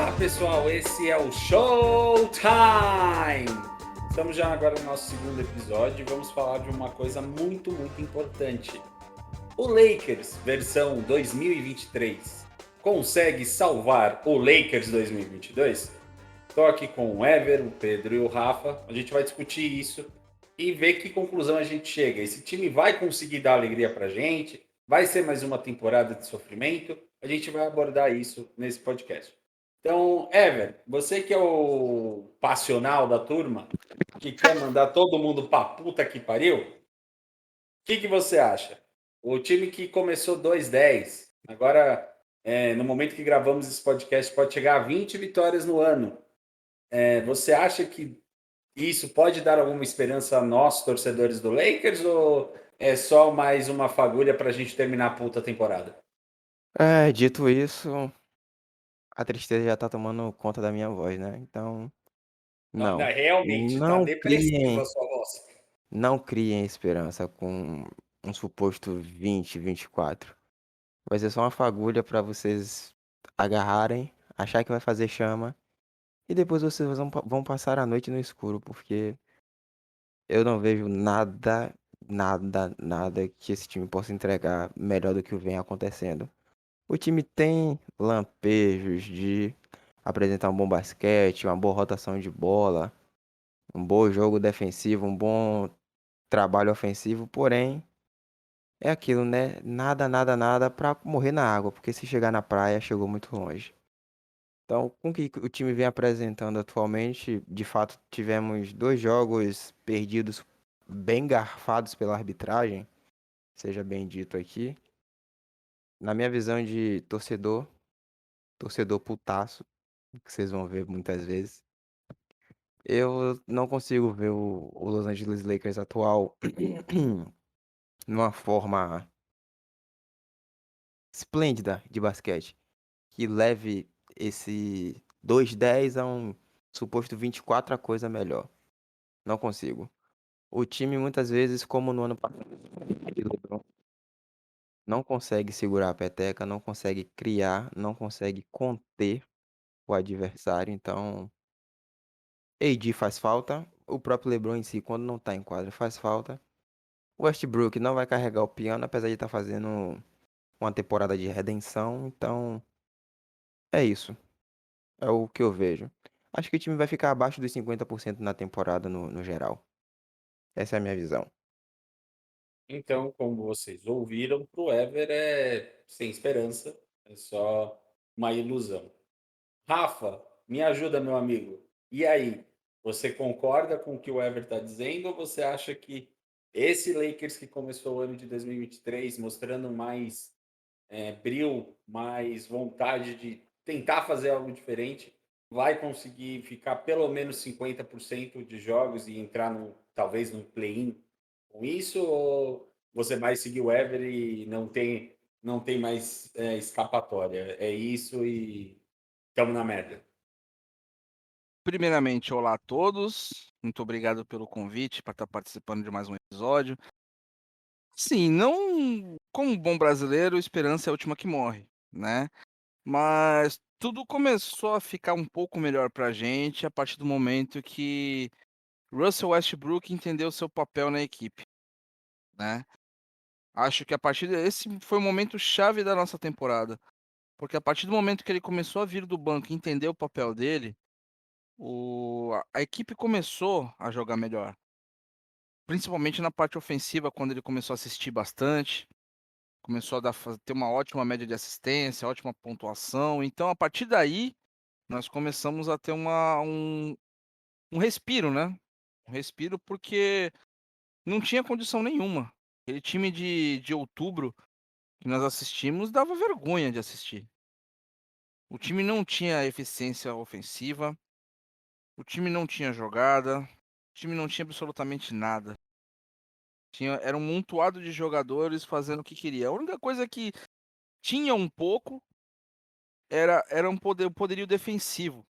Olá pessoal, esse é o Showtime! Estamos já agora no nosso segundo episódio e vamos falar de uma coisa muito importante. O Lakers versão 2023 consegue salvar o Lakers 2022? Estou aqui com o Ever, o Pedro e o Rafa. A gente vai discutir isso e ver que conclusão a gente chega. Esse time vai conseguir dar alegria pra gente? Vai ser mais uma temporada de sofrimento? A gente vai abordar isso nesse podcast. Então, Ever, você que é o passional da turma, que quer mandar todo mundo pra puta que pariu, o que você acha? O time que começou 2-10, agora, no momento que gravamos esse podcast, pode chegar a 20 vitórias no ano. Você acha que isso pode dar alguma esperança a nós, torcedores do Lakers, ou é só mais uma fagulha para a gente terminar a puta temporada? Dito isso, a tristeza já tá tomando conta da minha voz, né, então, Não, não. realmente, tá Não depressiva criem a sua voz. não criem esperança com um suposto 20, 24. Vai ser só uma fagulha pra vocês agarrarem, achar que vai fazer chama, e depois vocês vão passar a noite no escuro, porque eu não vejo nada, nada, nada que esse time possa entregar melhor do que o vem acontecendo. O time tem lampejos de apresentar um bom basquete, uma boa rotação de bola, um bom jogo defensivo, um bom trabalho ofensivo, porém é aquilo, né? Nada, nada, nada pra morrer na água, porque se chegar na praia, chegou muito longe. Então, com o que o time vem apresentando atualmente, de fato tivemos 2 jogos perdidos bem garfados pela arbitragem, seja bem dito aqui. Na minha visão de torcedor putaço, que vocês vão ver muitas vezes. Eu não consigo ver o Los Angeles Lakers atual numa forma esplêndida de basquete, que leve esse 2-10 a um suposto 24 a coisa melhor. Não consigo. O time muitas vezes, como no ano passado, de LeBron, não consegue segurar a peteca, não consegue criar, não consegue conter o adversário, então AD faz falta, o próprio LeBron em si, quando não tá em quadra, faz falta. O Westbrook não vai carregar o piano, apesar de estar fazendo uma temporada de redenção. Então, é isso. É o que eu vejo. Acho que o time vai ficar abaixo dos 50% na temporada no geral. Essa é a minha visão. Então, como vocês ouviram, pro Ever é sem esperança, é só uma ilusão. Rafa, me ajuda, meu amigo. E aí, você concorda com o que o Ever está dizendo ou você acha que esse Lakers que começou o ano de 2023 mostrando mais brio, mais vontade de tentar fazer algo diferente, vai conseguir ficar pelo menos 50% de jogos e entrar talvez no play-in com isso? Ou você vai seguir o Ever e não tem mais escapatória? É isso e estamos na merda. Primeiramente, olá a todos. Muito obrigado pelo convite para estar participando de mais um episódio. Sim, não como um bom brasileiro, esperança é a última que morre, né? Mas tudo começou a ficar um pouco melhor pra gente a partir do momento que Russell Westbrook entendeu seu papel na equipe, né? Acho que a partir desse foi o momento chave da nossa temporada, porque a partir do momento que ele começou a vir do banco e entender o papel dele, a equipe começou a jogar melhor. Principalmente na parte ofensiva, quando ele começou a assistir bastante, começou a ter uma ótima média de assistência, ótima pontuação. Então, a partir daí, nós começamos a ter um respiro, né? Um respiro, porque não tinha condição nenhuma. Aquele time de outubro que nós assistimos dava vergonha de assistir. O time não tinha eficiência ofensiva, o time não tinha jogada, o time não tinha absolutamente nada. Era um montoado de jogadores fazendo o que queria. A única coisa que tinha um pouco era um poderio defensivo,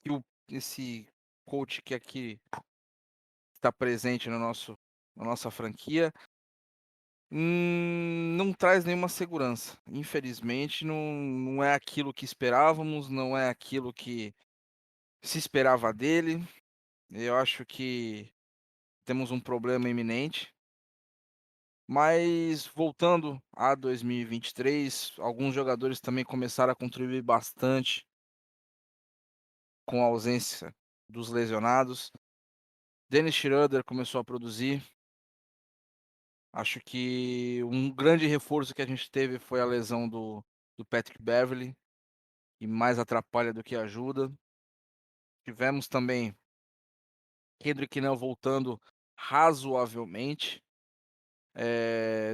que esse coach que aqui está presente no nosso na nossa franquia, Não traz nenhuma segurança. Infelizmente, não é aquilo que esperávamos, não é aquilo que se esperava dele. Eu acho que temos um problema iminente. Mas voltando a 2023, alguns jogadores também começaram a contribuir bastante com a ausência dos lesionados. Dennis Schroeder começou a produzir. Acho que um grande reforço que a gente teve foi a lesão do Patrick Beverley, e mais atrapalha do que ajuda. Tivemos também Kendrick Nunn voltando razoavelmente,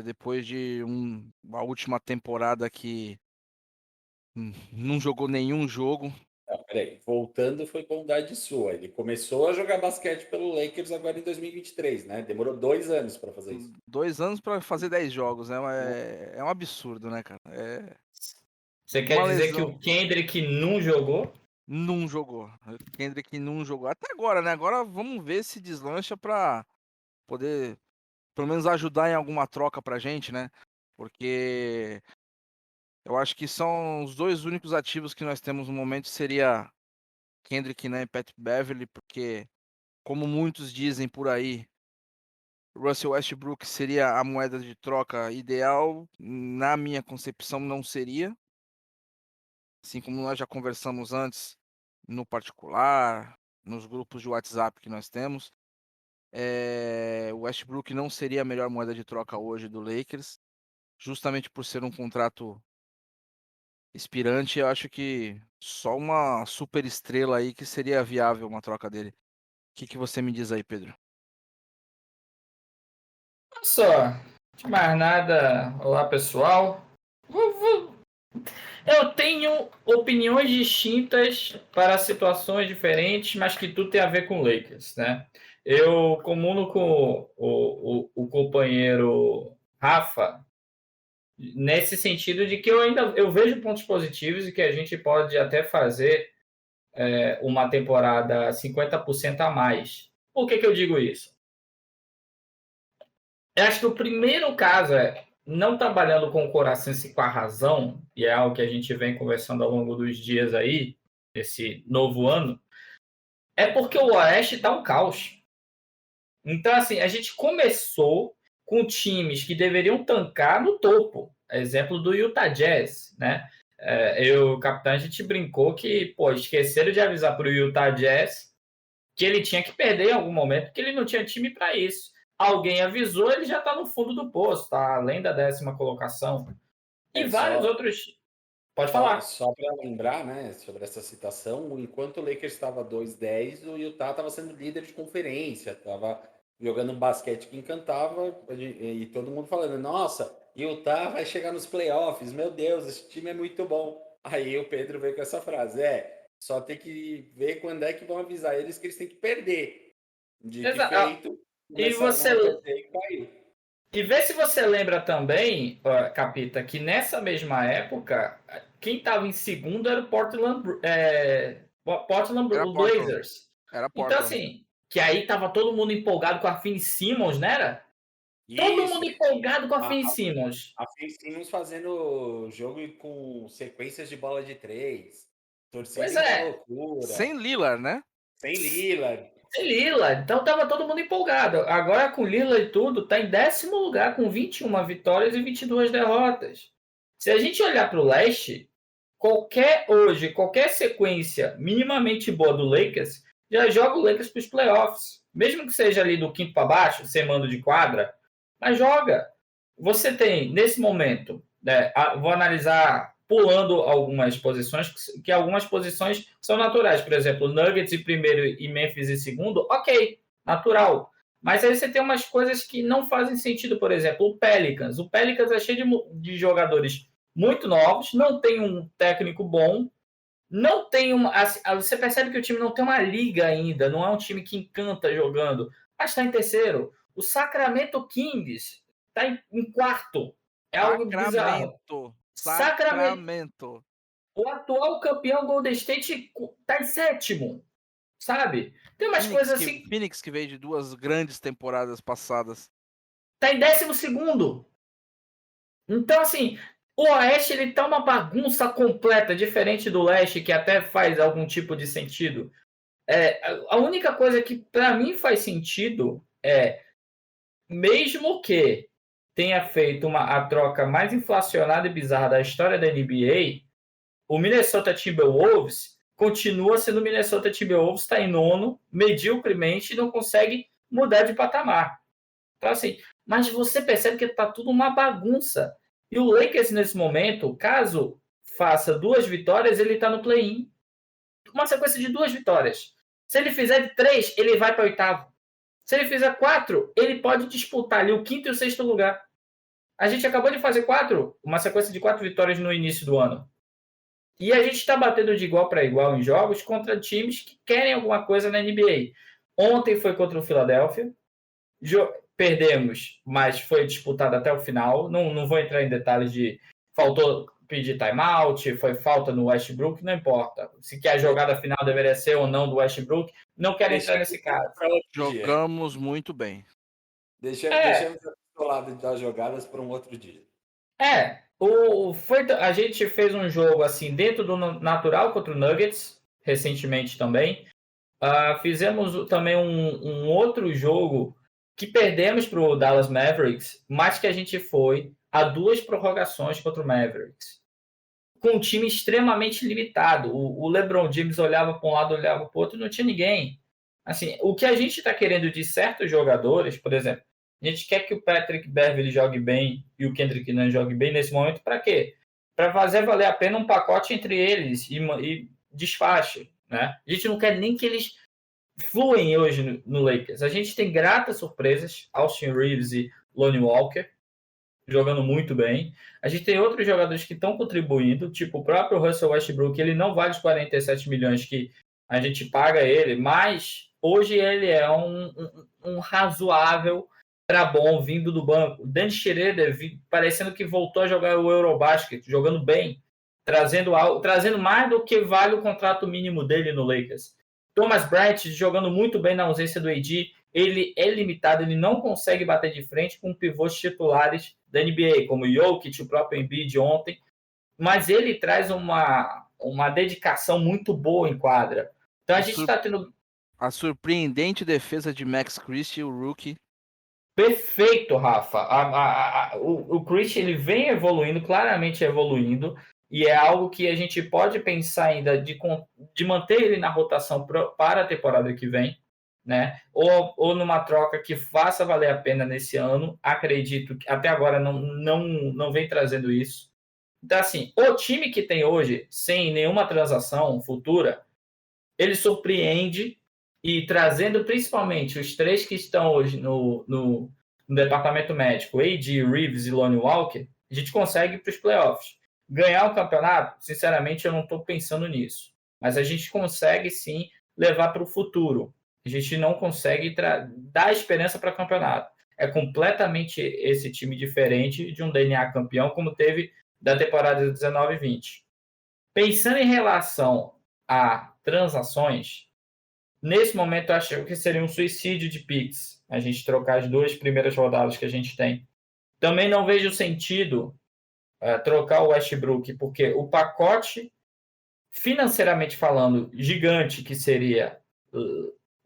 depois de uma última temporada que não jogou nenhum jogo. Não, peraí. Voltando foi bondade sua. Ele começou a jogar basquete pelo Lakers agora em 2023, né? Demorou 2 anos para fazer isso. 2 anos para fazer 10 jogos, né, é um absurdo, né, cara. Você quer Uma dizer que lesão. o Kendrick não jogou? Não jogou. Kendrick não jogou até agora, né, agora vamos ver se deslancha pra poder, pelo menos, ajudar em alguma troca pra gente, né, porque eu acho que são os 2 únicos ativos que nós temos no momento, seria Kendrick Nunn e Pat Beverley, porque, como muitos dizem por aí, Russell Westbrook seria a moeda de troca ideal. Na minha concepção, não seria. Assim como nós já conversamos antes, no particular, nos grupos de WhatsApp que nós temos, o Westbrook não seria a melhor moeda de troca hoje do Lakers, justamente por ser um contrato expirante. Eu acho que só uma super estrela aí que seria viável uma troca dele. O que você me diz aí, Pedro? Olha só, de mais nada. Olá, pessoal. Eu tenho opiniões distintas para situações diferentes, mas que tudo tem a ver com Lakers, né? Eu comuno com o companheiro Rafa nesse sentido de que eu vejo pontos positivos e que a gente pode até fazer uma temporada 50% a mais. Por que eu digo isso? Eu acho que o primeiro caso não trabalhando com o coração e com a razão, e é algo que a gente vem conversando ao longo dos dias aí, esse novo ano, é porque o Oeste está um caos. Então, assim, a gente começou com times que deveriam tancar no topo. Exemplo do Utah Jazz, né? O capitão, a gente brincou que, esqueceram de avisar para o Utah Jazz que ele tinha que perder em algum momento, porque ele não tinha time para isso. Alguém avisou, ele já está no fundo do poço, está além da 10ª colocação. E vários outros. Pode falar. Só para lembrar, né, sobre essa citação, enquanto o Lakers estava 2-10, o Utah estava sendo líder de conferência, estava jogando um basquete que encantava, e todo mundo falando, nossa, Utah vai chegar nos playoffs, meu Deus, esse time é muito bom. Aí o Pedro veio com essa frase, só tem que ver quando é que vão avisar eles que eles têm que perder. De que feito, começaram a perder e caiu. E vê se você lembra também, Capita, que nessa mesma época, quem estava em segundo era o Portland Blazers. Era Portland. Então, assim, que aí tava todo mundo empolgado com a Finn Simmons, né? Era? Todo mundo empolgado com a Finn Simmons. A Finn Simmons fazendo jogo com sequências de bola de 3. Torcida em loucura. Sem Lillard, né? Sem Lillard. Então tava todo mundo empolgado. Agora com Lillard e tudo, tá em 10º lugar com 21 vitórias e 22 derrotas. Se a gente olhar para o leste, qualquer sequência minimamente boa do Lakers já joga o Lakers para os playoffs. Mesmo que seja ali do quinto para baixo, sem mando de quadra, mas joga. Você tem, nesse momento, vou analisar pulando algumas posições, que algumas posições são naturais. Por exemplo, Nuggets em primeiro e Memphis em segundo, ok, natural. Mas aí você tem umas coisas que não fazem sentido. Por exemplo, o Pelicans. O Pelicans é cheio de jogadores muito novos, não tem um técnico bom, não tem uma... Você percebe que o time não tem uma liga ainda, não é um time que encanta jogando, mas está em terceiro. O Sacramento Kings está em quarto. É algo bizarro. Sacramento. O atual campeão Golden State está em sétimo, sabe? Tem umas coisas assim... Phoenix, que veio de 2 grandes temporadas passadas, está em 12º. Então, assim, o Oeste ele tá uma bagunça completa, diferente do Leste, que até faz algum tipo de sentido. A única coisa que para mim faz sentido é, mesmo que tenha feito a troca mais inflacionada e bizarra da história da NBA, o Minnesota Timberwolves continua sendo o Minnesota Timberwolves, está em nono, medíocremente, e não consegue mudar de patamar. Então, assim, mas você percebe que está tudo uma bagunça. E o Lakers, nesse momento, caso faça 2 vitórias, ele está no play-in. Uma sequência de 2 vitórias. Se ele fizer 3, ele vai para o 8º. Se ele fizer 4, ele pode disputar ali o 5º e o 6º lugar. A gente acabou de fazer 4, uma sequência de 4 vitórias no início do ano. E a gente está batendo de igual para igual em jogos contra times que querem alguma coisa na NBA. Ontem foi contra o Philadelphia. Perdemos, mas foi disputado até o final. Não vou entrar em detalhes de faltou pedir timeout, foi falta no Westbrook, não importa. Se que a jogada final deveria ser ou não do Westbrook, não quero entrar nesse caso. Jogamos muito bem. Deixamos o lado das jogadas para um outro dia. A gente fez um jogo assim dentro do natural contra o Nuggets, recentemente também. Fizemos também um outro jogo que perdemos para o Dallas Mavericks, mas que a gente foi a 2 prorrogações contra o Mavericks, com um time extremamente limitado. O LeBron James olhava para um lado, olhava para o outro, não tinha ninguém. Assim, o que a gente está querendo de certos jogadores, por exemplo, a gente quer que o Patrick Beverley jogue bem e o Kendrick Nunn jogue bem nesse momento, para quê? Para fazer valer a pena um pacote entre eles e desfaixe, né? A gente não quer nem que eles fluem hoje no Lakers. A gente tem gratas surpresas, Austin Reeves e Lonnie Walker, jogando muito bem. A gente tem outros jogadores que estão contribuindo, tipo o próprio Russell Westbrook, ele não vale os 47 milhões que a gente paga ele, mas hoje ele é um razoável para bom vindo do banco. O Dan Schroeder parecendo que voltou a jogar o Eurobasket, jogando bem, trazendo mais do que vale o contrato mínimo dele no Lakers. Thomas Bryant jogando muito bem na ausência do AD, ele é limitado, ele não consegue bater de frente com pivôs titulares da NBA, como o Jokic, o próprio Embiid ontem, mas ele traz uma dedicação muito boa em quadra. Então a gente está tendo... A surpreendente defesa de Max Christie, o rookie. Perfeito, Rafa. O Christie ele vem evoluindo, claramente evoluindo, e é algo que a gente pode pensar ainda de manter ele na rotação para a temporada que vem, né? Ou numa troca que faça valer a pena nesse ano. Acredito que até agora não vem trazendo isso. Então, assim, o time que tem hoje, sem nenhuma transação futura, ele surpreende, e trazendo principalmente os 3 que estão hoje no departamento médico, AD, Reeves e Lonnie Walker, a gente consegue ir para os playoffs. Ganhar o campeonato, sinceramente, eu não estou pensando nisso. Mas a gente consegue, sim, levar para o futuro. A gente não consegue dar esperança para o campeonato. É completamente esse time diferente de um DNA campeão, como teve da temporada 19 e 20. Pensando em relação a transações, nesse momento eu acho que seria um suicídio de picks a gente trocar as 2 primeiras rodadas que a gente tem. Também não vejo sentido trocar o Westbrook, porque o pacote, financeiramente falando, gigante que seria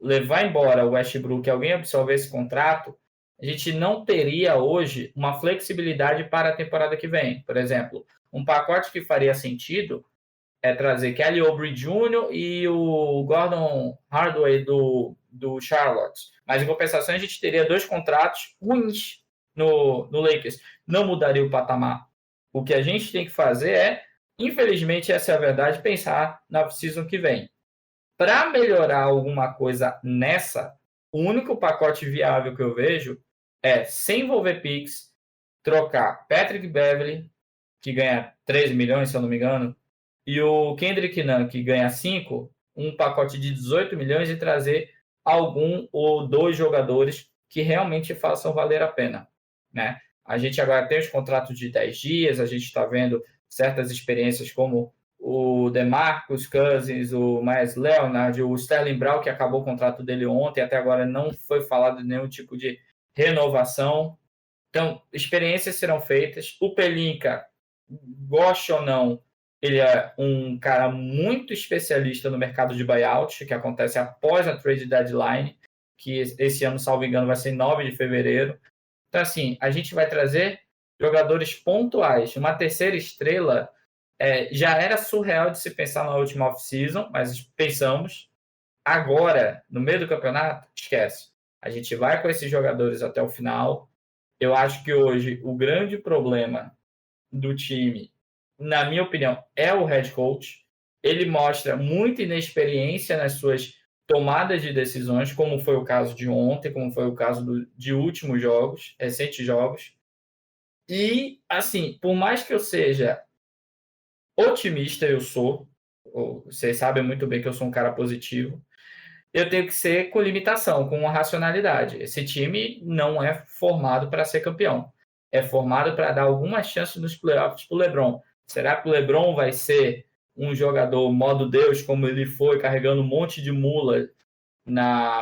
levar embora o Westbrook, alguém absorver esse contrato, a gente não teria hoje uma flexibilidade para a temporada que vem. Por exemplo, um pacote que faria sentido é trazer Kelly Oubre Jr. e o Gordon Hathaway do Charlotte. Mas, em compensação, a gente teria 2 contratos ruins no Lakers. Não mudaria o patamar. O que a gente tem que fazer é, infelizmente, essa é a verdade, pensar na season que vem. Para melhorar alguma coisa nessa, o único pacote viável que eu vejo é, sem envolver picks, trocar Patrick Beverley, que ganha 13 milhões, se eu não me engano, e o Kendrick Nunn, que ganha 5, um pacote de 18 milhões, e trazer algum ou 2 jogadores que realmente façam valer a pena, né? A gente agora tem os contratos de 10 dias, a gente está vendo certas experiências como o DeMarcus Cousins, o Myles Leonard, o Sterling Brown, que acabou o contrato dele ontem, até agora não foi falado de nenhum tipo de renovação. Então, experiências serão feitas. O Pelinka, goste ou não, ele é um cara muito especialista no mercado de buyout, que acontece após a trade deadline, que esse ano, salvo engano, vai ser em 9 de fevereiro. Então, assim, a gente vai trazer jogadores pontuais. Uma terceira estrela já era surreal de se pensar na última off-season, mas pensamos. Agora, no meio do campeonato, esquece. A gente vai com esses jogadores até o final. Eu acho que hoje o grande problema do time, na minha opinião, é o head coach. Ele mostra muita inexperiência nas suas tomadas de decisões, como foi o caso de ontem, como foi o caso de últimos jogos, recentes jogos. E, assim, por mais que eu seja otimista, eu sou, vocês sabem muito bem que eu sou um cara positivo, eu tenho que ser com limitação, com racionalidade. Esse time não é formado para ser campeão. É formado para dar alguma chance nos playoffs para o LeBron. Será que o LeBron vai ser um jogador modo Deus, como ele foi, carregando um monte de mula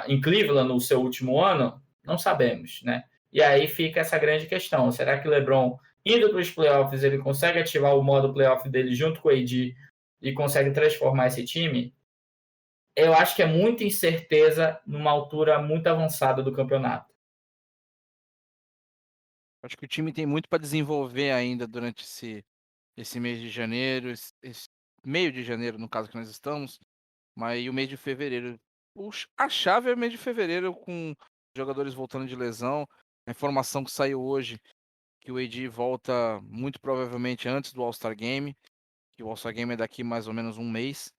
em Cleveland no seu último ano? Não sabemos, né? E aí fica essa grande questão. Será que o LeBron, indo para os playoffs, ele consegue ativar o modo playoff dele junto com o AD e consegue transformar esse time? Eu acho que é muita incerteza numa altura muito avançada do campeonato. Acho que o time tem muito para desenvolver ainda durante esse mês de janeiro, esse meio de janeiro, no caso que nós estamos, mas e o mês de fevereiro. A chave é o mês de fevereiro, com jogadores voltando de lesão. A informação que saiu hoje, que o AD volta muito provavelmente antes do All-Star Game, que o All-Star Game é daqui mais ou menos um mês.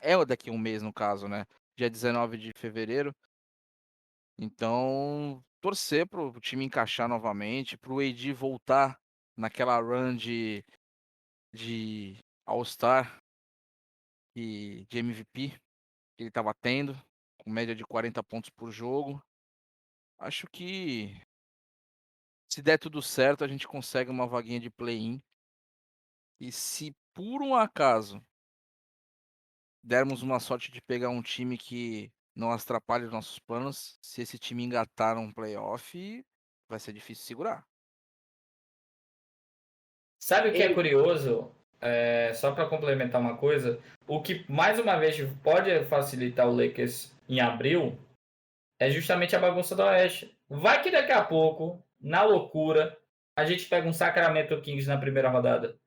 É daqui um mês, no caso, né? Dia 19 de fevereiro. Então, torcer para o time encaixar novamente, para o AD voltar naquela run de All-Star e de MVP que ele estava tendo, com média de 40 pontos por jogo. Acho que, se der tudo certo, a gente consegue uma vaguinha de play-in. E se por um acaso dermos uma sorte de pegar um time que não atrapalhe os nossos planos, se esse time engatar um playoff, vai ser difícil segurar. Sabe o que é curioso? Só para complementar uma coisa, o que mais uma vez pode facilitar o Lakers em abril é justamente a bagunça do Oeste. Vai que daqui a pouco, na loucura, a gente pega um Sacramento Kings na primeira rodada,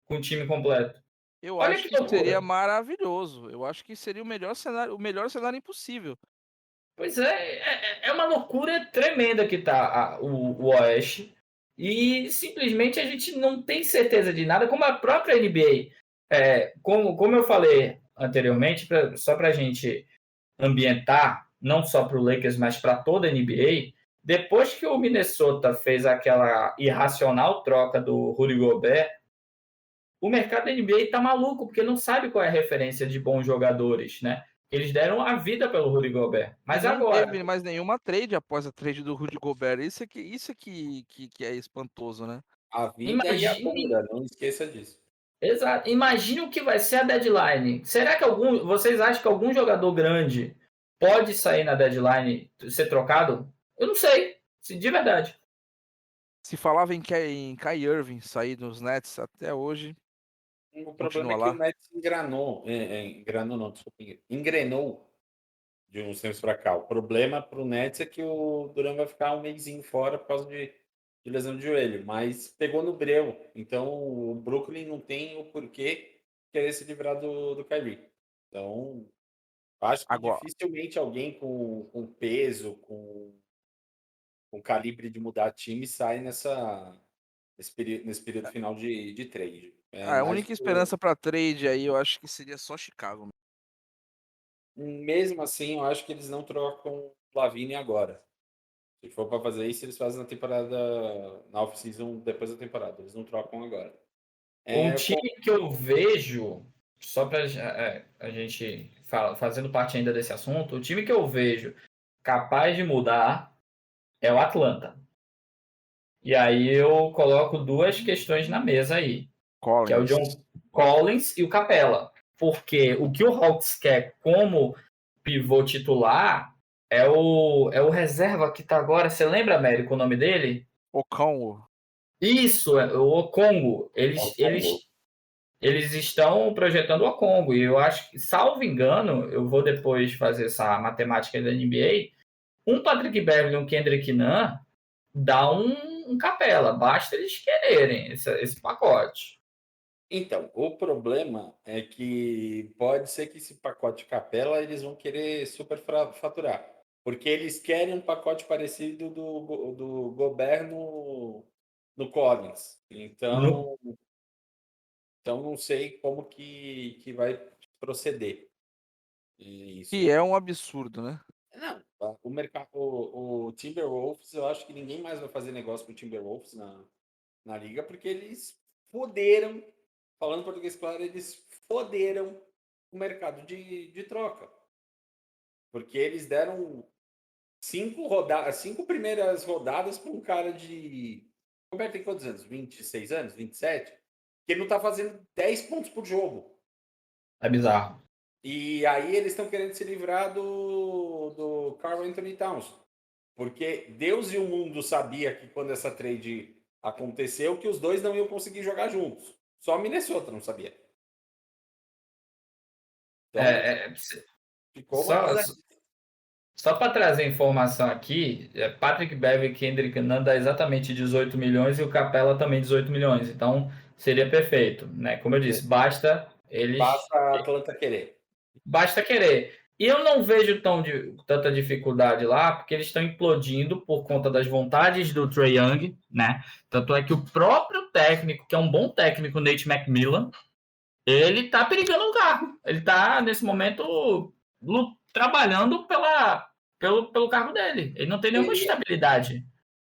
com o time completo. Eu Olha acho que que loucura. seria maravilhoso. Eu acho que seria o melhor cenário impossível. Pois é uma loucura tremenda que tá o Oeste. E simplesmente a gente não tem certeza de nada, como a própria NBA. Como eu falei anteriormente, só para a gente ambientar, não só para o Lakers, mas para toda a NBA, depois que o Minnesota fez aquela irracional troca do Rudy Gobert, o mercado da NBA está maluco, porque não sabe qual é a referência de bons jogadores, né? Eles deram a vida pelo Rudy Gobert. Mas não agora. teve mais nenhuma trade após a trade do Rudy Gobert. Isso que é espantoso, né? A vida e a Imagine. cura, não esqueça disso. Exato. Imagine o que vai ser a deadline. Será que vocês acham que algum jogador grande pode sair na deadline, ser trocado? Eu não sei, de verdade. Se falava em Kai Irving sair dos Nets até hoje. O problema Continua é que lá. o Nets engrenou de uns tempos para cá. O problema para o Nets é que o Durant vai ficar um mêsinho fora por causa de lesão de joelho, mas pegou no breu. Então o Brooklyn não tem o porquê querer se livrar do Kyrie. Então acho que Agora, dificilmente alguém com peso, com calibre de mudar time sai nesse período final de trade. a única esperança para trade aí, eu acho que seria só Chicago. Mesmo assim, eu acho que eles não trocam Lavigne agora. Se for para fazer isso, eles fazem na off-season depois da temporada. Eles não trocam agora. Um time que eu vejo, só para a gente fazendo parte ainda desse assunto, o time que eu vejo capaz de mudar é o Atlanta. E aí eu coloco duas questões na mesa aí, que é o John Collins e o Capela. Porque o que o Hawks quer como pivô titular é o reserva que tá agora. Você lembra, Américo, o nome dele? Ocon. Isso, o Congo. Eles estão projetando o Congo. E eu acho que, salvo engano, eu vou depois fazer essa matemática da NBA. Um Patrick Beverley e um Kendrick Nunn dá um capela. Basta eles quererem esse pacote. Então, o problema é que pode ser que esse pacote capela eles vão querer faturar. Porque eles querem um pacote parecido do Gobert no Collins. Então, não sei como que vai proceder. Isso. Que é um absurdo, né? Não, o mercado, o Timberwolves, eu acho que ninguém mais vai fazer negócio com o Timberwolves na liga, porque eles foderam, falando português claro, eles foderam o mercado de troca. Porque eles deram 5 primeiras rodadas para um cara de. Roberto tem quantos anos? 26 anos? 27? Que ele não tá fazendo 10 pontos por jogo. É bizarro. E aí eles estão querendo se livrar do Karl Anthony Towns. Porque Deus e o mundo sabia que quando essa trade aconteceu, que os dois não iam conseguir jogar juntos. Só Minnesota não sabia. Então, ficou uma Só, coisa. só para trazer informação aqui, Patrick Beverley e Kendrick Nunn dá exatamente 18 milhões e o Capela também 18 milhões. Então, seria perfeito, né? Como eu disse, basta Basta a Atlanta querer. Basta querer. E eu não vejo tanta dificuldade lá, porque eles estão implodindo por conta das vontades do Trae Young, né? Tanto é que o próprio técnico, que é um bom técnico, Nate McMillan, ele tá perigando o cargo. Ele tá, nesse momento, trabalhando pelo cargo dele. Ele não tem nenhuma estabilidade.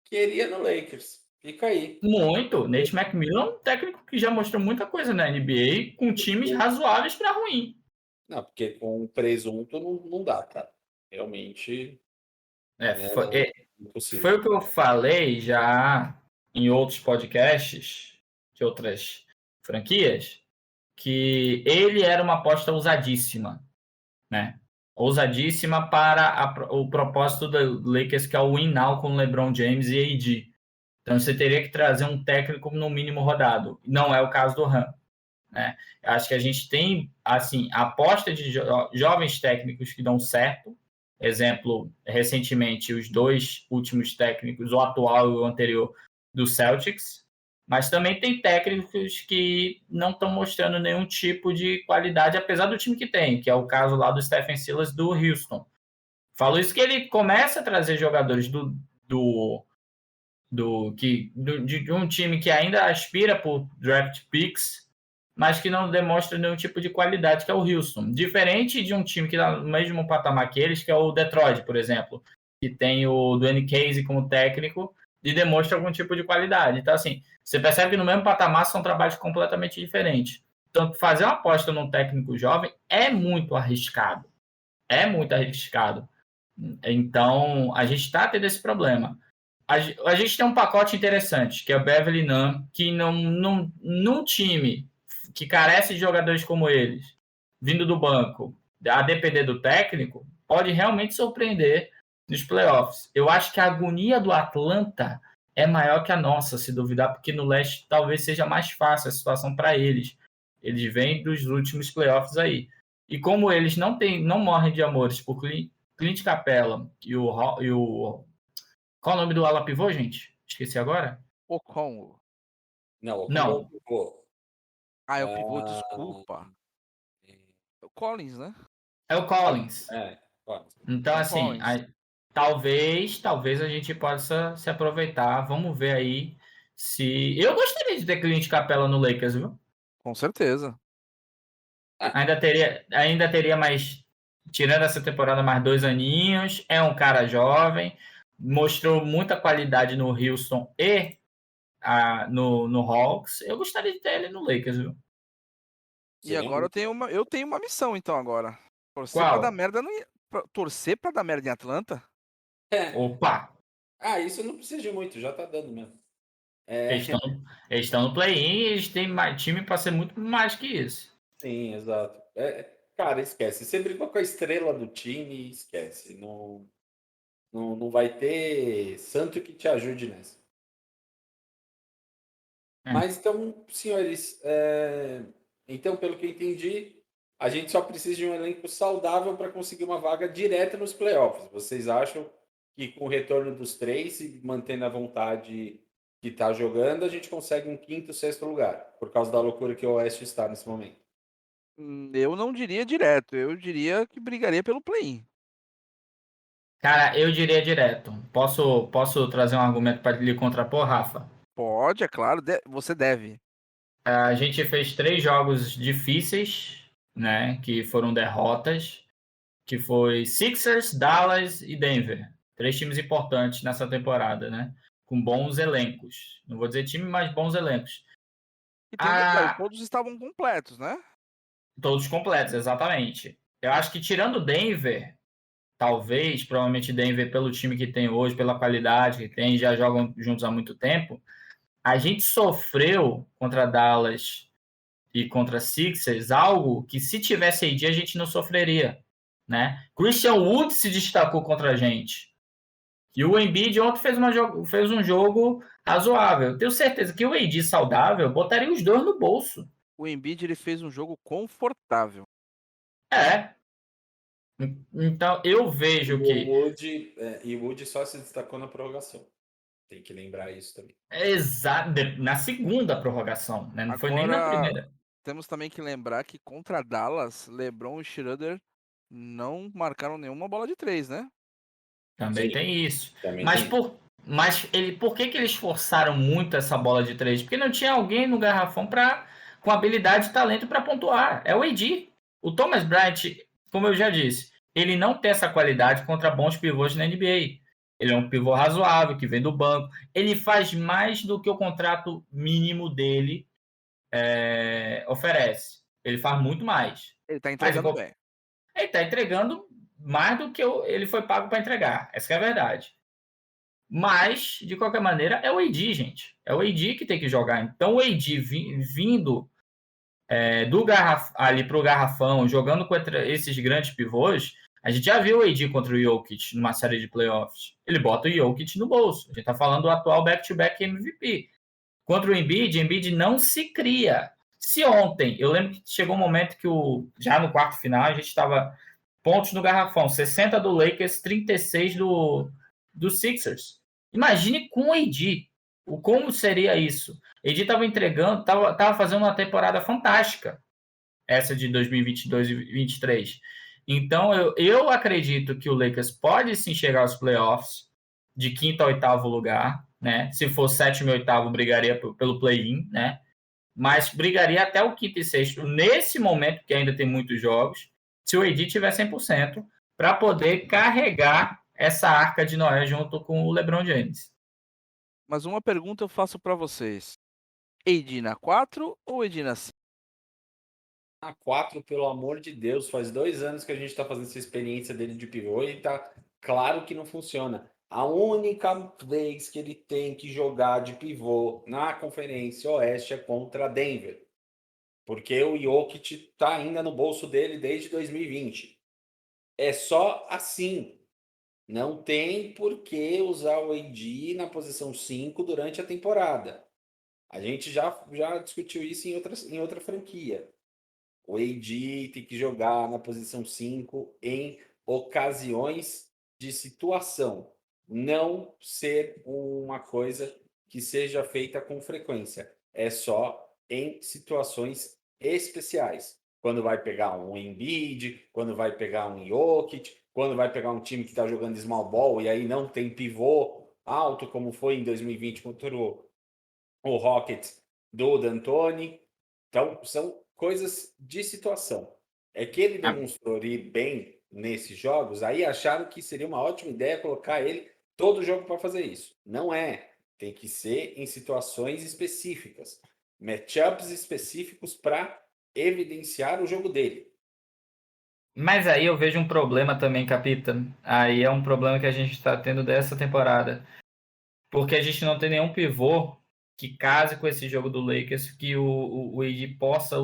Queria no Lakers. Fica aí. Muito. Nate McMillan é um técnico que já mostrou muita coisa na NBA, com times razoáveis para ruim. Não, porque com presunto não dá, cara. Realmente impossível. Foi o que eu falei já em outros podcasts de outras franquias, que ele era uma aposta ousadíssima, né? Ousadíssima para o propósito do Lakers, que é o win now com LeBron James e AD. Então você teria que trazer um técnico no mínimo rodado. Não é o caso do Ram, né? Acho que a gente tem assim aposta de jovens técnicos que dão certo. Exemplo, recentemente, os 2 últimos técnicos, o atual e o anterior, do Celtics. Mas também tem técnicos que não estão mostrando nenhum tipo de qualidade, apesar do time que tem, que é o caso lá do Stephen Silas do Houston. Falo isso que ele começa a trazer jogadores de um time que ainda aspira por draft picks, mas que não demonstra nenhum tipo de qualidade, que é o Houston. Diferente de um time que está no mesmo patamar que eles, que é o Detroit, por exemplo, que tem o Dwayne Casey como técnico e demonstra algum tipo de qualidade. Então, assim, você percebe que no mesmo patamar são trabalhos completamente diferentes. Então, fazer uma aposta num técnico jovem é muito arriscado. É muito arriscado. Então, a gente está tendo esse problema. A gente tem um pacote interessante, que é o Beverley Nunn, que num time que carece de jogadores como eles, vindo do banco, a depender do técnico, pode realmente surpreender nos playoffs. Eu acho que a agonia do Atlanta é maior que a nossa, se duvidar, porque no leste talvez seja mais fácil a situação para eles. Eles vêm dos últimos playoffs aí. E como eles não morrem de amores por Clint Capela e o qual o nome do ala pivô, gente? Esqueci agora. Ocon. Não, Não. pivô. É o pivô, desculpa. É o Collins, né? É o Collins. Collins. Então, assim, talvez a gente possa se aproveitar. Vamos ver aí se... Eu gostaria de ter Clint Capela no Lakers, viu? Com certeza. Ainda teria mais... Tirando essa temporada, mais 2 aninhos. É um cara jovem. Mostrou muita qualidade no Houston e no Hawks. Eu gostaria de ter ele no Lakers, viu? E agora eu tenho uma missão, então, agora. Torcer Qual? pra dar merda torcer pra dar merda em Atlanta? Opa! Isso não precisa de muito, já tá dando mesmo. Eles estão no play-in e eles têm time para ser muito mais que isso. Sim, exato. Cara, esquece. Você brigou com a estrela do time, esquece. Não vai ter santo que te ajude nessa. Mas então, senhores, então, pelo que eu entendi, a gente só precisa de um elenco saudável para conseguir uma vaga direta nos playoffs. Vocês acham que com o retorno dos três e mantendo a vontade que está jogando, a gente consegue um quinto, sexto lugar, por causa da loucura que o Oeste está nesse momento? Eu não diria direto, eu diria que brigaria pelo play-in. Cara, eu diria direto. Posso trazer um argumento para lhe contrapor, Rafa? Pode, é claro, você deve. A gente fez 3 jogos difíceis, né? Que foram derrotas, que foi Sixers, Dallas e Denver. 3 times importantes nessa temporada, né? Com bons elencos. Não vou dizer time, mas bons elencos. E tem um detalhe, todos estavam completos, né? Todos completos, exatamente. Eu acho que tirando Denver, talvez, provavelmente Denver, pelo time que tem hoje, pela qualidade que tem, já jogam juntos há muito tempo, a gente sofreu contra Dallas e contra Sixers algo que, se tivesse AD, a gente não sofreria, né? Christian Wood se destacou contra a gente. E o Embiid ontem fez um jogo razoável. Tenho certeza que o AD saudável botaria os dois no bolso. O Embiid ele fez um jogo confortável. É. Então, eu vejo que... E o Wood só se destacou na prorrogação. Tem que lembrar isso também. Exato, na segunda prorrogação, né? Não foi nem na primeira. Temos também que lembrar que contra Dallas, LeBron e Schroeder não marcaram nenhuma bola de 3, né? Também Sim, tem isso. também Mas, tem. por que eles forçaram muito essa bola de 3? Porque não tinha alguém no garrafão com habilidade e talento para pontuar. É o AD. O Thomas Bryant, como eu já disse, ele não tem essa qualidade contra bons pivôs na NBA. Ele é um pivô razoável, que vem do banco. Ele faz mais do que o contrato mínimo dele oferece. Ele faz muito mais. Ele tá entregando bem. Ele está entregando mais do que ele foi pago para entregar. Essa é a verdade. Mas, de qualquer maneira, é o AD, gente. É o AD que tem que jogar. Então, o AD vindo ali para o garrafão, jogando contra esses grandes pivôs, a gente já viu o AD contra o Jokic numa série de playoffs. Ele bota o Jokic no bolso. A gente está falando do atual back-to-back MVP. Contra o Embiid não se cria. Se ontem, eu lembro que chegou um momento que já no quarto final, a gente estava pontos no garrafão, 60 do Lakers, 36 do Sixers. Imagine com o AD, como seria isso? AD estava entregando, estava fazendo uma temporada fantástica, essa de 2022 e 2023. Então, eu acredito que o Lakers pode sim chegar aos playoffs de quinto a oitavo lugar, né? Se for sétimo e oitavo, brigaria pelo play-in, né? Mas brigaria até o quinto e sexto nesse momento, que ainda tem muitos jogos, se o AD tiver 100%, para poder carregar essa arca de Noé junto com o LeBron James. Mas uma pergunta eu faço para vocês. AD na 4 ou AD na 5? A 4, pelo amor de Deus, faz 2 anos que a gente está fazendo essa experiência dele de pivô e tá claro que não funciona. A única vez que ele tem que jogar de pivô na Conferência Oeste é contra Denver. Porque o Jokic tá ainda no bolso dele desde 2020. É só assim. Não tem por que usar o AD na posição 5 durante a temporada. A gente já discutiu isso em outra franquia. O AD tem que jogar na posição 5 em ocasiões de situação. Não ser uma coisa que seja feita com frequência. É só em situações especiais. Quando vai pegar um Embiid, quando vai pegar um Jokic, quando vai pegar um time que está jogando small ball e aí não tem pivô alto, como foi em 2020 contra o Rockets do D'Antoni. Então, são coisas de situação. É que ele demonstrou ir bem nesses jogos, aí acharam que seria uma ótima ideia colocar ele todo jogo para fazer isso. Não é. Tem que ser em situações específicas. Matchups específicos para evidenciar o jogo dele. Mas aí eu vejo um problema também, Capita. Aí é um problema que a gente está tendo dessa temporada. Porque a gente não tem nenhum pivô que case com esse jogo do Lakers, que o AD possa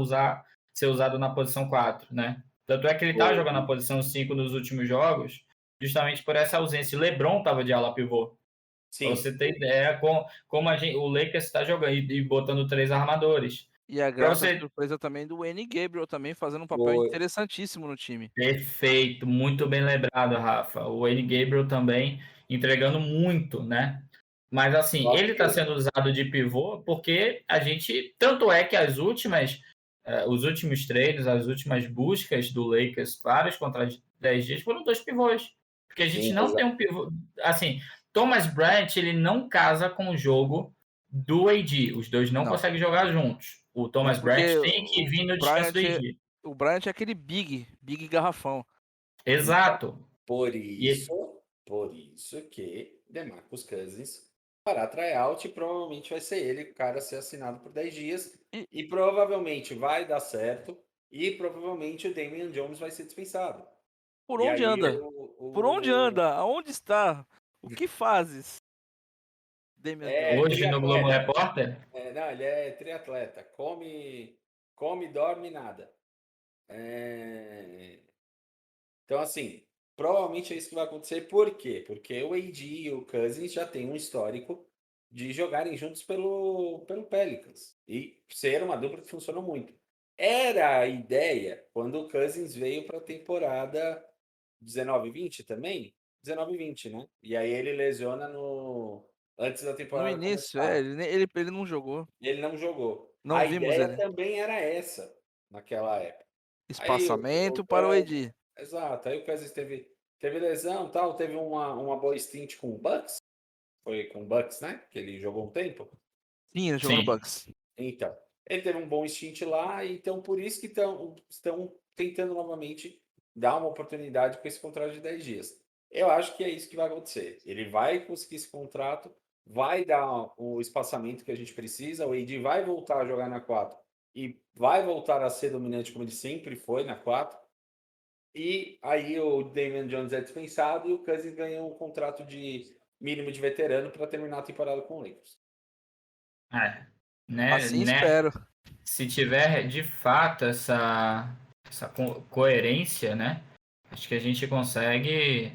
ser usado na posição 4, né? Tanto é que ele estava jogando na posição 5 nos últimos jogos, justamente por essa ausência. O LeBron estava de ala pivô. Sim. Pra você ter ideia como o Lakers está jogando e botando 3 armadores. E a Pra grata você surpresa também do N. Gabriel também fazendo um papel Foi. interessantíssimo no time. Perfeito, muito bem lembrado, Rafa. O N. Gabriel também entregando muito, né? Mas assim, Só ele está que sendo usado de pivô porque a gente. Tanto é que os últimos treinos, as últimas buscas do Lakers para os contratos de 10 dias foram 2 pivôs. Porque a gente sim, não tem um pivô. Assim, Thomas Bryant, ele não casa com o jogo do AD. Os dois não Não. conseguem jogar juntos. O Thomas Bryant Porque tem que vir no descanso Bryant do é, AD. o Bryant é aquele big garrafão. Exato. por E isso que DeMarcus Cousins fará tryout e provavelmente vai ser ele o cara a ser assinado por 10 dias E- e provavelmente vai dar certo e provavelmente o Damian Jones vai ser dispensado. Por E onde aí anda? Por onde anda? Aonde está? O que fazes, Damian Jones? hoje no Globo triatleta. Repórter, Não, ele é triatleta. Come, dorme, nada. Então, assim, provavelmente é isso que vai acontecer. Por quê? Porque o AD e o Cousins já têm um histórico de jogarem juntos pelo Pelicans. E ser uma dupla que funcionou muito. Era a ideia quando o Cousins veio para a temporada 19-20 também? 19-20, né? E aí ele lesiona antes da No temporada início, começar. ele não jogou. Ele não jogou. Não A vimos ideia ele. também era essa naquela época. Aí o Espaçamento para o Cousins, AD. exato, aí o Cousins teve lesão, tal, teve uma boa stint com o Bucks, foi com o Bucks, né? Que ele jogou um tempo. Sim, ele jogou no sim. Bucks. Então, ele teve um bom stint lá, então por isso que estão tentando novamente dar uma oportunidade com esse contrato de 10 dias. Eu acho que é isso que vai acontecer. Ele vai conseguir esse contrato, vai dar o espaçamento que a gente precisa, o AD vai voltar a jogar na 4 e vai voltar a ser dominante como ele sempre foi na 4. E aí o Damian Jones é dispensado e o Cousins ganha um contrato de mínimo de veterano para terminar a temporada com o Lakers. Assim né? espero. Se tiver de fato essa coerência, né? Acho que a gente consegue.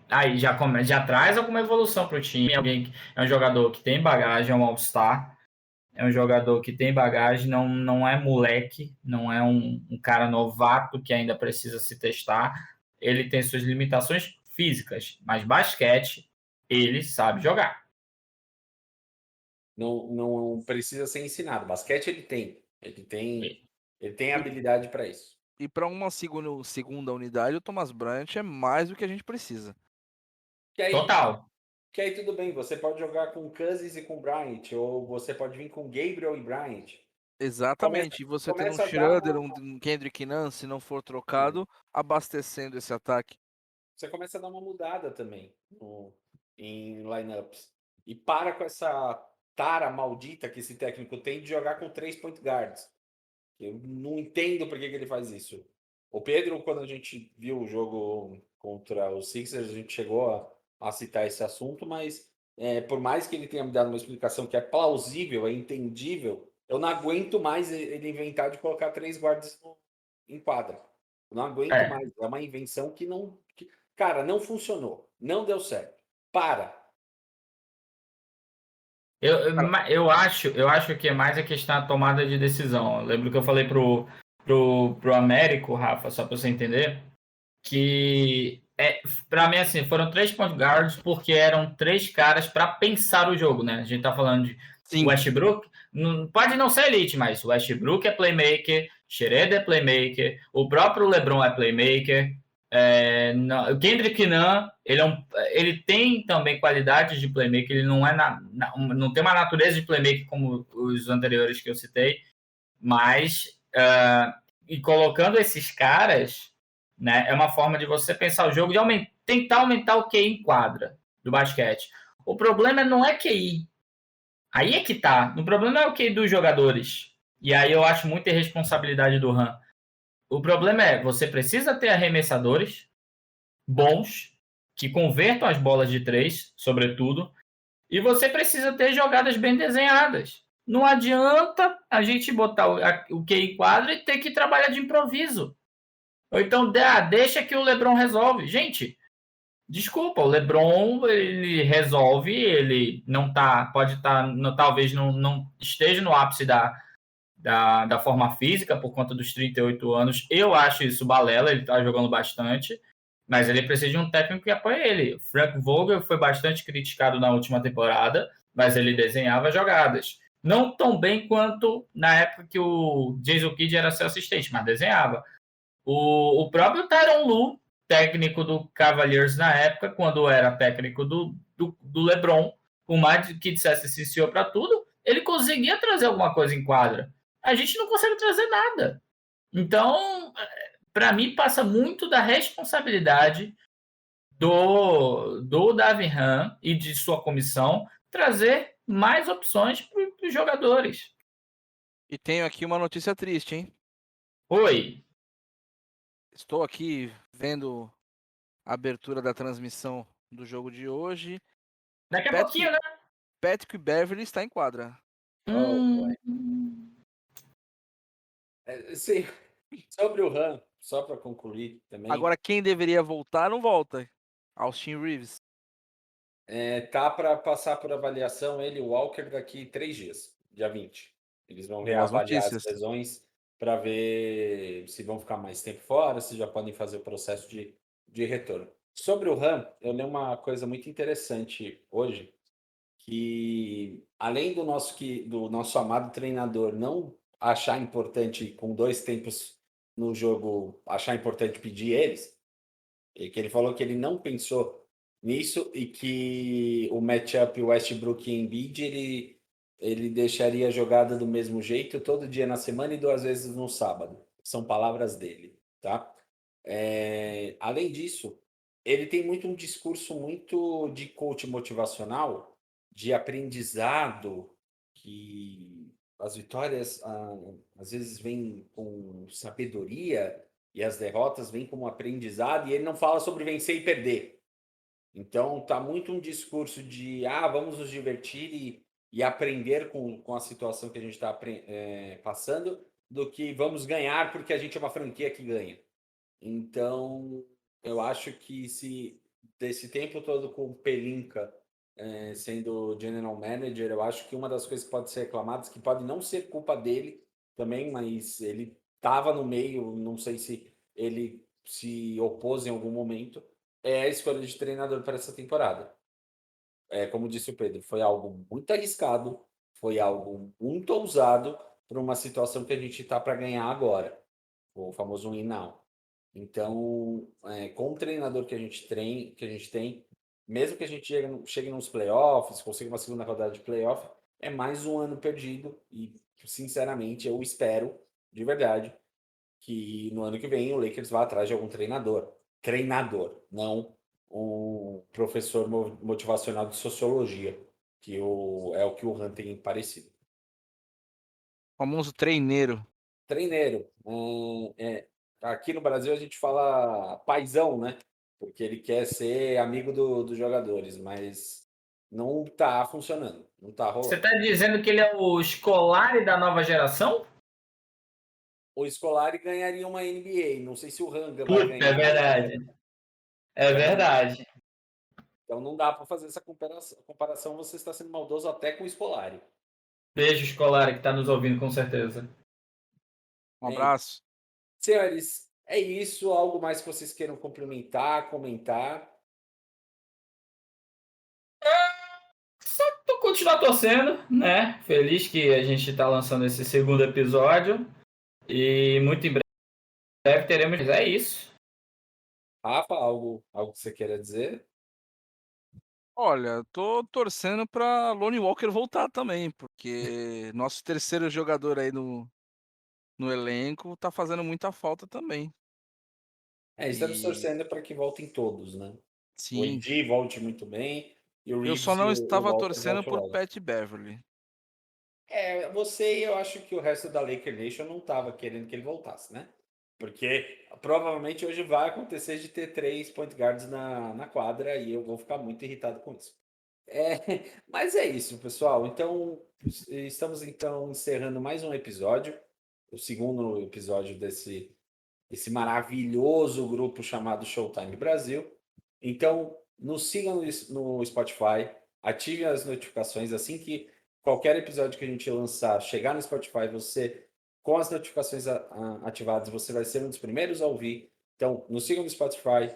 Aí já traz alguma evolução para o time. É um jogador que tem bagagem, é um All-Star. É um jogador que tem bagagem, não é moleque, não é um cara novato que ainda precisa se testar. Ele tem suas limitações físicas, mas basquete ele sabe jogar. Não precisa ser ensinado. Basquete ele tem. Ele tem habilidade para isso. E para uma segunda unidade, o Thomas Bryant é mais do que a gente precisa. Que aí, Total. que aí tudo bem, você pode jogar com Cousins e com Bryant, ou você pode vir com Gabriel e Bryant. Exatamente. E você tendo um Começa a dar Schroeder, um Kendrick Nunn, se não for trocado, abastecendo esse ataque. você começa a dar uma mudada também em lineups. E para com essa tara maldita que esse técnico tem de jogar com 3 point guards. Eu não entendo por que ele faz isso. O Pedro, quando a gente viu o jogo contra os Sixers, a gente chegou a citar esse assunto, mas por mais que ele tenha me dado uma explicação que é plausível, é entendível, eu não aguento mais ele inventar de colocar 3 guardas em quadra. Eu não aguento mais. É uma invenção que não. Cara, não funcionou. Não deu certo. Para. Eu acho que é mais a questão da tomada de decisão. Eu lembro que eu falei pro Américo, Rafa, só para você entender, que para mim assim, foram 3 point guards porque eram 3 caras para pensar o jogo, né? A gente tá falando de Sim. Westbrook, pode não ser elite, mas o Westbrook é playmaker, Schroeder é playmaker, o próprio LeBron é playmaker, o Kendrick Nunn, ele tem também qualidades de playmaker, ele não não tem uma natureza de playmaker como os anteriores que eu citei, mas e colocando esses caras, né, é uma forma de você pensar o jogo de tentar aumentar o QI em quadra do basquete. O problema não é QI. Aí é que tá. O problema é o QI dos jogadores. E aí eu acho muita irresponsabilidade do Han. O problema é, você precisa ter arremessadores bons, que convertam as bolas de 3, sobretudo, e você precisa ter jogadas bem desenhadas. Não adianta a gente botar o QI em quadra e ter que trabalhar de improviso. Ou então, deixa que o LeBron resolve. Gente, Desculpa, o LeBron, ele resolve, ele não tá, pode estar, talvez não esteja no ápice da forma física por conta dos 38 anos. Eu acho isso balela, ele tá jogando bastante, mas ele precisa de um técnico que apoie ele. Frank Vogel foi bastante criticado na última temporada, mas ele desenhava jogadas. Não tão bem quanto na época que o Jason Kidd era seu assistente, mas desenhava. O próprio Tyronn Lue, técnico do Cavaliers na época, quando era técnico do LeBron, por mais que dissesse sim senhor para tudo, ele conseguia trazer alguma coisa em quadra. A gente não consegue trazer nada. Então, para mim, passa muito da responsabilidade do Darvin Ham e de sua comissão trazer mais opções para os jogadores. E tenho aqui uma notícia triste, hein? Oi. Estou aqui vendo a abertura da transmissão do jogo de hoje. Daqui a pouquinho, né? Patrick Beverley está em quadra. Sim, sobre o RAM, só para concluir também, Agora, quem deveria voltar, não volta. Austin Reeves. tá para passar por avaliação ele e o Walker daqui 3 dias, dia 20. Eles vão Boas reavaliar notícias. as lesões para ver se vão ficar mais tempo fora, se já podem fazer o processo de retorno. Sobre o RAM, eu li uma coisa muito interessante hoje, que além do nosso amado treinador não achar importante, com 2 tempos no jogo, achar importante pedir eles, e que ele falou que ele não pensou nisso e que o matchup Westbrook e Embiid ele deixaria a jogada do mesmo jeito todo dia na semana e 2 vezes no sábado. São palavras dele, tá? Além disso, ele tem muito um discurso muito de coach motivacional, de aprendizado, que as vitórias às vezes vêm com sabedoria e as derrotas vêm como aprendizado, e ele não fala sobre vencer e perder. Então, tá muito um discurso de vamos nos divertir e aprender com a situação que a gente está passando, do que vamos ganhar porque a gente é uma franquia que ganha. Então, eu acho que se desse tempo todo com o Pelinka sendo general manager, eu acho que uma das coisas que pode ser reclamadas, que pode não ser culpa dele também, mas ele estava no meio, não sei se ele se opôs em algum momento, é a escolha de treinador para essa temporada. Como disse o Pedro, foi algo muito arriscado, foi algo muito ousado para uma situação que a gente está para ganhar agora, o famoso win now. Então, com o treinador que a gente tem, mesmo que a gente chegue nos playoffs, consiga uma segunda rodada de playoff, é mais um ano perdido e, sinceramente, eu espero, de verdade, que no ano que vem o Lakers vá atrás de algum treinador. Treinador, não um professor motivacional de sociologia, que é o que o Han tem parecido. Famoso treineiro. Treineiro. Aqui no Brasil a gente fala paizão, né? Porque ele quer ser amigo dos jogadores, mas não tá funcionando, não tá Você rolando. está dizendo que ele é o Scolari da nova geração? O Scolari ganharia uma NBA, não sei se o Ranga vai Puta, ganhar. é verdade. É verdade. Então não dá para fazer essa comparação, você está sendo maldoso até com o Scolari. Beijo, Scolari, que está nos ouvindo com certeza. Um abraço. Senhores, é isso. Algo mais que vocês queiram complementar, comentar? Só continuar torcendo, né? Feliz que a gente está lançando esse segundo episódio. E muito em breve teremos. É isso. Rafa, algo que você queira dizer? Olha, tô torcendo pra Lonnie Walker voltar também, porque nosso terceiro jogador aí no elenco tá fazendo muita falta também. Estamos E torcendo para que voltem todos, né? O sim, AD volte muito bem e o eu só Reeves e não o estava Walker torcendo volte por logo. Pat Beverley. Você e eu acho que o resto da Laker Nation não estava querendo que ele voltasse, né? Porque provavelmente hoje vai acontecer de ter 3 point guards na quadra e eu vou ficar muito irritado com isso. Mas é isso, pessoal. Então, estamos então encerrando mais um episódio, o segundo episódio desse maravilhoso grupo chamado Showtime Brasil. Então, nos sigam no Spotify, ativem as notificações. Assim que qualquer episódio que a gente lançar chegar no Spotify, você, com as notificações ativadas, você vai ser um dos primeiros a ouvir. Então, nos sigam no Spotify,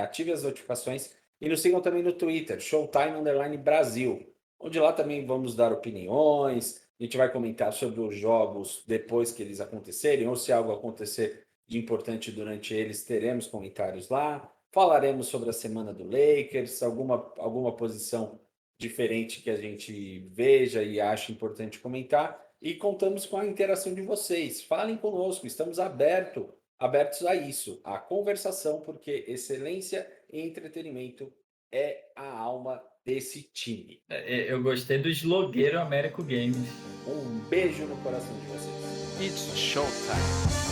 ative as notificações e nos sigam também no Twitter, Showtime_Brasil, onde lá também vamos dar opiniões, a gente vai comentar sobre os jogos depois que eles acontecerem, ou se algo acontecer de importante durante eles, teremos comentários lá. Falaremos sobre a semana do Lakers, alguma posição diferente que a gente veja e ache importante comentar. E contamos com a interação de vocês. Falem conosco, estamos abertos a isso, a conversação, porque excelência e entretenimento é a alma desse time. Eu gostei do slogueiro Américo Games. Um beijo no coração de vocês. It's showtime.